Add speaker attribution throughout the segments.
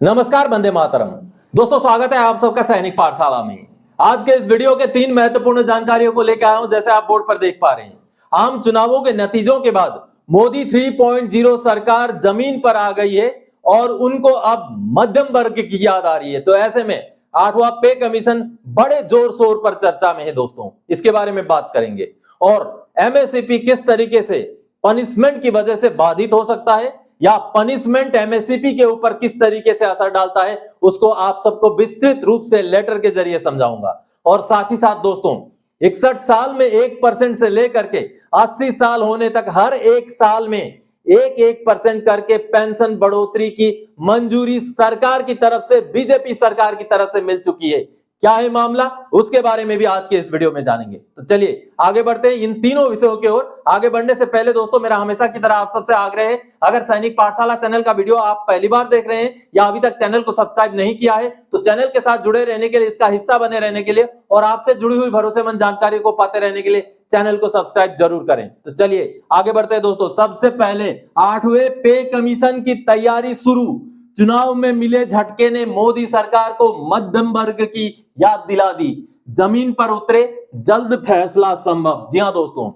Speaker 1: नमस्कार, वंदे मातरम। दोस्तों, स्वागत है आप सबका सैनिक पाठशाला में। आज के इस वीडियो के 3 महत्वपूर्ण जानकारियों को लेकर आया हूं। जैसे आप बोर्ड पर देख पा रहे हैं, आम चुनावों के नतीजों के बाद मोदी 3.0 सरकार जमीन पर आ गई है और उनको अब मध्यम वर्ग की याद आ रही है। तो ऐसे में 8वां पे कमीशन बड़े जोर शोर पर चर्चा में है। दोस्तों, इसके बारे में बात करेंगे और एमएसपी किस तरीके से पनिशमेंट की वजह से बाधित हो सकता है या पनिशमेंट एमएसपी के ऊपर किस तरीके से असर डालता है, उसको आप सबको विस्तृत रूप से लेटर के जरिए समझाऊंगा। और साथ ही साथ दोस्तों, 61 साल में 1% से लेकर के 80 साल होने तक हर एक साल में 1% करके पेंशन बढ़ोतरी की मंजूरी सरकार की तरफ से, बीजेपी सरकार की तरफ से मिल चुकी है। क्या है मामला, उसके बारे में भी आज के इस वीडियो में जानेंगे। तो चलिए आगे बढ़ते हैं इन तीनों विषयों की ओर। आगे बढ़ने से पहले दोस्तों, मेरा हमेशा की तरह आप सबसे आग्रह है, अगर सैनिक पाठशाला चैनल का वीडियो आप पहली बार देख रहे हैं या अभी तक चैनल को सब्सक्राइब नहीं किया है, तो चैनल के साथ जुड़े रहने के लिए, इसका हिस्सा बने रहने के लिए और आपसे जुड़ी हुई भरोसेमंद जानकारी को पाते रहने के लिए चैनल को सब्सक्राइब जरूर करें। तो चलिए आगे बढ़ते हैं दोस्तों। सबसे पहले 8वें पे कमीशन की तैयारी शुरू। चुनाव में मिले झटके ने मोदी सरकार को मध्यम वर्ग की याद दिला दी। जमीन पर उतरे, जल्द फैसला संभव। जी हां दोस्तों,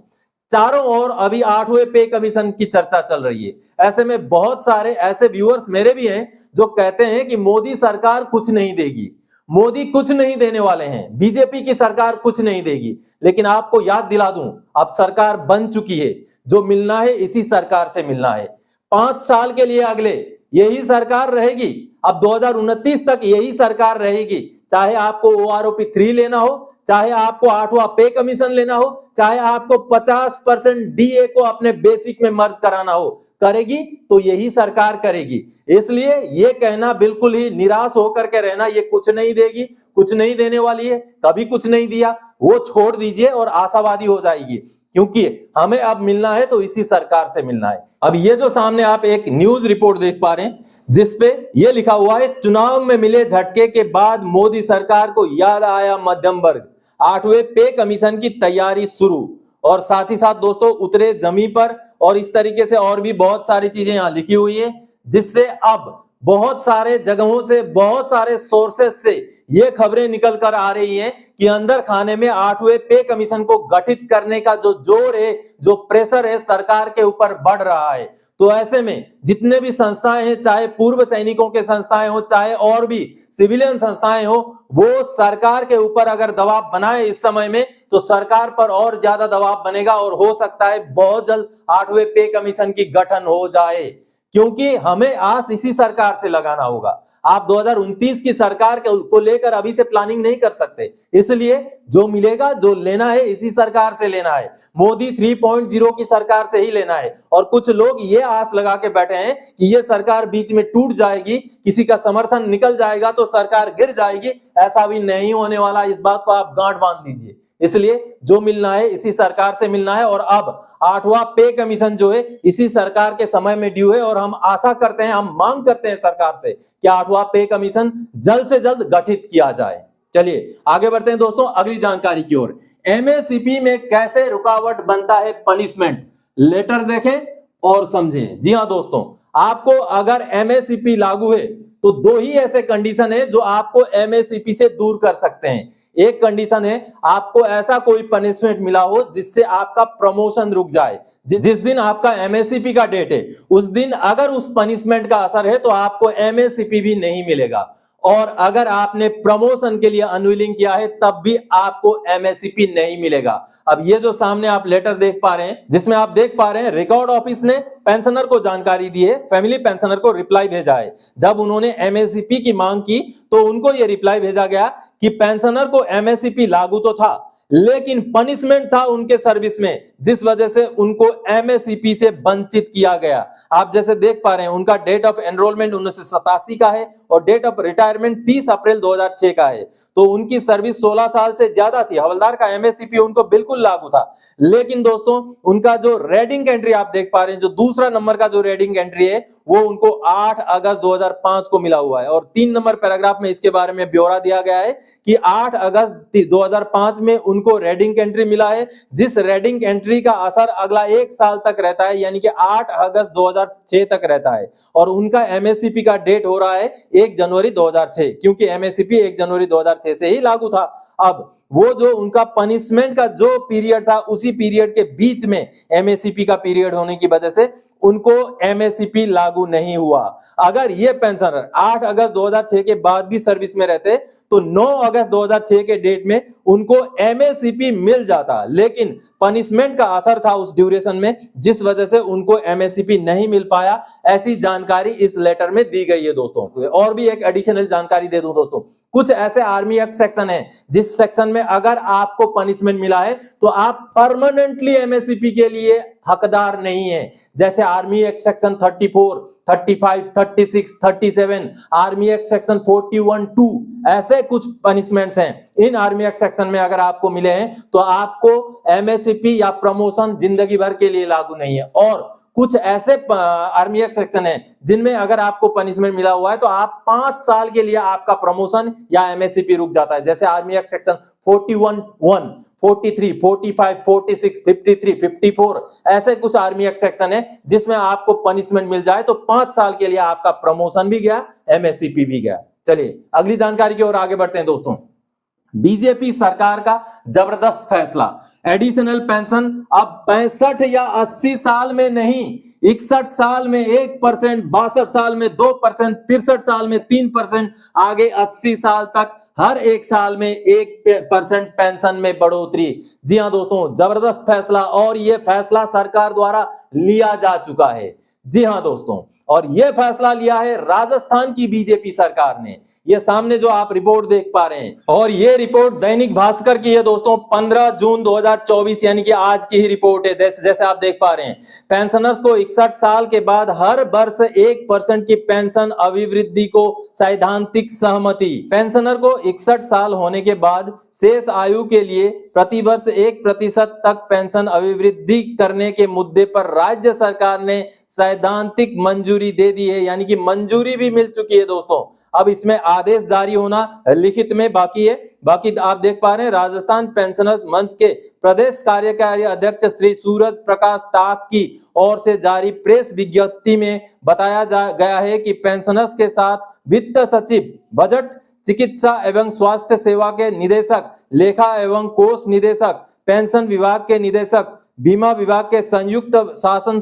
Speaker 1: चारों ओर अभी 8वें पे कमीशन की चर्चा चल रही है। ऐसे में बहुत सारे ऐसे व्यूअर्स मेरे भी हैं जो कहते हैं कि मोदी सरकार कुछ नहीं देगी, मोदी कुछ नहीं देने वाले हैं, बीजेपी की सरकार कुछ नहीं देगी। लेकिन आपको याद दिला दूं, अब सरकार बन चुकी है, जो मिलना है इसी सरकार से मिलना है। 5 साल के लिए अगले यही सरकार रहेगी। अब 2029 तक यही सरकार रहेगी। चाहे आपको ओआरओपी 3 लेना हो, चाहे आपको 8वां पे कमीशन लेना हो, चाहे आपको 50% डीए को अपने बेसिक में मर्ज कराना हो, करेगी तो यही सरकार करेगी। इसलिए ये कहना बिल्कुल ही निराश होकर के रहना, ये कुछ नहीं देगी, कुछ नहीं देने वाली है, कभी कुछ नहीं दिया, वो छोड़ दीजिए और आशावादी हो जाएगी, क्योंकि हमें अब मिलना है तो इसी सरकार से मिलना है। अब ये जो सामने आप एक न्यूज रिपोर्ट देख पा रहे हैं, जिसपे ये लिखा हुआ है, चुनाव में मिले झटके के बाद मोदी सरकार को याद आया मध्यम वर्ग, 8वें पे कमीशन की तैयारी शुरू। और साथ ही साथ दोस्तों, उतरे जमीन पर, और इस तरीके से और भी बहुत सारी चीजें यहां लिखी हुई है, जिससे अब बहुत सारे जगहों से, बहुत सारे सोर्सेस से ये खबरें निकल कर आ रही हैं कि अंदर खाने में 8वें पे कमीशन को गठित करने का जो जोर है, जो प्रेशर है, सरकार के ऊपर बढ़ रहा है। तो ऐसे में जितने भी संस्थाएं हैं, चाहे पूर्व सैनिकों के संस्थाएं हो, चाहे और भी सिविलियन संस्थाएं हो, वो सरकार के ऊपर अगर दबाव बनाए इस समय में, तो सरकार पर और ज्यादा दबाव बनेगा और हो सकता है बहुत जल्द 8वें पे कमीशन की गठन हो जाए, क्योंकि हमें आस इसी सरकार से लगाना होगा। आप 2029 की सरकार को लेकर अभी से प्लानिंग नहीं कर सकते। इसलिए जो मिलेगा, जो लेना है, इसी सरकार से लेना है, मोदी 3.0 की सरकार से ही लेना है। और कुछ लोग ये आस लगा के बैठे हैं कि ये सरकार बीच में टूट जाएगी, किसी का समर्थन निकल जाएगा तो सरकार गिर जाएगी। ऐसा भी नहीं होने वाला, इस बात को आप गांठ बांध लीजिए। इसलिए जो मिलना है इसी सरकार से मिलना है और अब 8वां पे कमीशन जो है इसी सरकार के समय में ड्यू है और हम आशा करते हैं, हम मांग करते हैं सरकार से कि 8वां पे कमीशन जल्द से जल्द गठित किया जाए। चलिए आगे बढ़ते हैं दोस्तों अगली जानकारी की ओर। एमएसपी में कैसे रुकावट बनता है पनिशमेंट, लेटर देखें और समझें। जी हां दोस्तों, आपको अगर एमएसपी लागू है तो 2 ही ऐसे कंडीशन है जो आपको एमएसपी से दूर कर सकते हैं। एक कंडीशन है, आपको ऐसा कोई पनिशमेंट मिला हो जिससे आपका प्रमोशन रुक जाए। जिस दिन आपका एमएसपी का डेट है उस दिन अगर उस पनिशमेंट का असर है तो आपको एमएसपी भी नहीं मिलेगा, और अगर आपने प्रमोशन के लिए अनविलिंग किया है तब भी आपको एमएसपी नहीं मिलेगा। अब ये जो सामने आप लेटर देख पा रहे हैं, जिसमें आप देख पा रहे हैं रिकॉर्ड ऑफिस ने पेंशनर को जानकारी दी है, फैमिली पेंशनर को रिप्लाई भेजा है। जब उन्होंने एमएसपी की मांग की तो उनको यह रिप्लाई भेजा गया कि पेंशनर को एमएसपी लागू तो था, लेकिन पनिशमेंट था उनके सर्विस में, जिस वजह से उनको एमएसपी से वंचित किया गया। आप जैसे देख पा रहे हैं, उनका डेट ऑफ एनरोलमेंट 1987 का है और डेट ऑफ रिटायरमेंट 30 अप्रैल 2006 का है। तो उनकी सर्विस 16 साल से ज्यादा थी। हवलदार का एमएसपी उनको बिल्कुल लागू था। लेकिन दोस्तों, उनका जो रेडिंग एंट्री आप देख पा रहे हैं, जो दूसरा नंबर का जो रेडिंग एंट्री है, वो उनको 8 अगस्त 2005 को मिला हुआ है। और 3 नंबर पैराग्राफ में इसके बारे में ब्यौरा दिया गया है कि 8 अगस्त 2005 में उनको रेडिंग एंट्री मिला है, जिस रेडिंग एंट्री का असर अगला 1 साल तक रहता है, यानी कि 8 अगस्त 2006 तक रहता है। और उनका एमएससीपी का डेट हो रहा है 1 जनवरी 2006, क्योंकि एमएससीपी 1 जनवरी 2006 से ही लागू था। अब वो जो उनका पनिशमेंट का जो पीरियड था, उसी पीरियड के बीच में एमएससीपी का पीरियड होने की वजह से उनको एमएससीपी लागू नहीं हुआ। अगर ये पेंशनर 8 अगस्त 2006 के बाद भी सर्विस में रहते तो 9 अगस्त 2006 के डेट में उनको एमएससीपी मिल जाता, लेकिन पनिशमेंट का असर था उस ड्यूरेशन में, जिस वजह से उनको एमएससीपी नहीं मिल पाया। ऐसी जानकारी इस लेटर में दी गई है दोस्तों। और भी एक एडिशनल जानकारी दे दूं दोस्तों, कुछ ऐसे आर्मी एक्ट सेक्शन है जिस सेक्शन में अगर आपको पनिशमेंट मिला है तो आप परमानेंटली एमएससीपी के लिए हकदार नहीं है। जैसे army act section 34, 35, 36, 37, army act section 41(2), ऐसे कुछ पनिशमेंट्स हैं। इन आर्मी एक्ट सेक्शन में अगर आपको मिले हैं तो आपको एमएससीपी या प्रमोशन जिंदगी भर के लिए लागू नहीं है। और कुछ ऐसे आर्मी एक्ट सेक्शन है जिनमें अगर आपको पनिशमेंट मिला हुआ है तो आप 5 साल के लिए आपका प्रमोशन या एमएससीपी रुक जाता है। जैसे आर्मी एक्ट सेक्शन 41(1), 43, 45, 46, 53, 54, ऐसे कुछ आर्मी एक्ट सेक्शन है जिसमें आपको पनिशमेंट मिल जाए तो 5 साल के लिए आपका प्रमोशन भी गया, एमएससीपी भी गया। चलिए अगली जानकारी की ओर आगे बढ़ते हैं दोस्तों। बीजेपी सरकार का जबरदस्त फैसला, एडिशनल पेंशन अब 65 या 80 साल में नहीं, 61 साल में 1%, 62 साल में 2%, 63 साल में 3%, आगे 80 साल तक हर 1 साल में 1% पेंशन में बढ़ोतरी। जी हां दोस्तों, जबरदस्त फैसला, और यह फैसला सरकार द्वारा लिया जा चुका है। जी हां दोस्तों, और यह फैसला लिया है राजस्थान की बीजेपी सरकार ने। ये सामने जो आप रिपोर्ट देख पा रहे हैं, और ये रिपोर्ट दैनिक भास्कर की है दोस्तों, 15 जून 2024, यानी कि आज की ही रिपोर्ट है। जैसे आप देख पा रहे हैं, पेंशनर्स को 61 साल के बाद हर वर्ष 1% की पेंशन अभिवृद्धि को सैद्धांतिक सहमति। पेंशनर को 61 साल होने के बाद शेष आयु के लिए प्रतिवर्ष 1% तक पेंशन अभिवृद्धि करने के मुद्दे पर राज्य सरकार ने सैद्धांतिक मंजूरी दे दी है, यानी कि मंजूरी भी मिल चुकी है दोस्तों। अब इसमें आदेश जारी होना लिखित में बाकी है। बाकी आप देख पा रहे हैं, राजस्थान पेंशनर्स मंच के प्रदेश कार्यकारी अध्यक्ष श्री सूरज प्रकाश टाक की ओर से जारी प्रेस विज्ञप्ति में बताया गया है कि पेंशनर्स के साथ वित्त सचिव, बजट, चिकित्सा एवं स्वास्थ्य सेवा के निदेशक, लेखा एवं कोष निदेशक, पेंशन विभाग के निदेशक, बीमा विभाग के संयुक्त शासन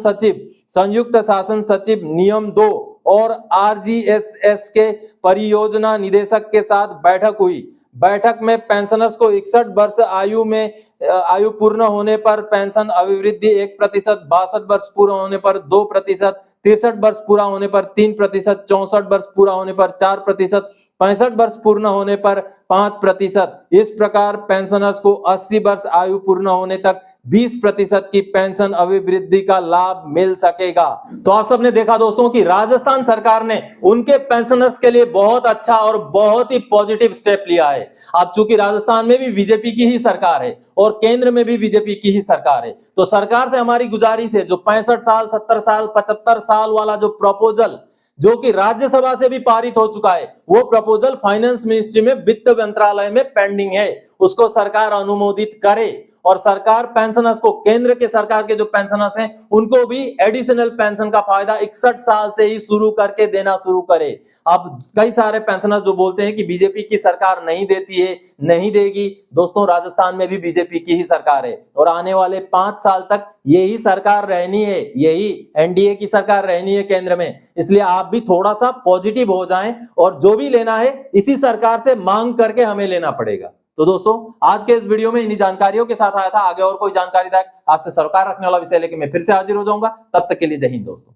Speaker 1: सचिव नियम 2 और आरजीएसएस के परियोजना निदेशक के साथ बैठक हुई। बैठक में पेंशनर्स को 61 वर्ष आयु पूर्ण होने पर पेंशन अभिवृद्धि 1%, 62 वर्ष पूरा होने पर 2%, 63 वर्ष पूरा होने पर 3%, 64 वर्ष पूरा होने पर 4%, 65 वर्ष पूर्ण होने पर 5%। इस प्रकार पेंशनर्स को 80 वर्ष आयु पूर्ण होने तक 20% की पेंशन अभिवृद्धि का लाभ मिल सकेगा। तो आप सबने देखा दोस्तों कि राजस्थान सरकार ने उनके पेंशनर्स के लिए बहुत अच्छा और बहुत ही पॉजिटिव स्टेप लिया है। अब चूंकि राजस्थान में भी बीजेपी की ही सरकार है और केंद्र में भी बीजेपी की ही सरकार है, तो सरकार से हमारी गुजारिश है, जो 65 साल, 70 साल, 75 साल वाला जो प्रपोजल जो कि राज्यसभा से भी पारित हो चुका है, वो प्रपोजल फाइनेंस मिनिस्ट्री में, वित्त मंत्रालय में पेंडिंग है, उसको सरकार अनुमोदित करे और सरकार पेंशनर्स को, केंद्र के सरकार के जो पेंशनर्स हैं उनको भी एडिशनल पेंशन का फायदा 61 साल से ही शुरू करके देना शुरू करे। अब कई सारे पेंशनर्स जो बोलते हैं कि बीजेपी की सरकार नहीं देती है, नहीं देगी, दोस्तों राजस्थान में भी बीजेपी की ही सरकार है और आने वाले 5 साल तक यही सरकार रहनी है, यही एनडीए की सरकार रहनी है केंद्र में। इसलिए आप भी थोड़ा सा पॉजिटिव हो जाएं और जो भी लेना है इसी सरकार से मांग करके हमें लेना पड़ेगा। तो दोस्तों आज के इस वीडियो में इन्हीं जानकारियों के साथ आया था। आगे और कोई जानकारी आपसे सरोकार रखने वाला विषय लेके मैं फिर से हाजिर हो जाऊंगा। तब तक के लिए जय हिंद दोस्तों।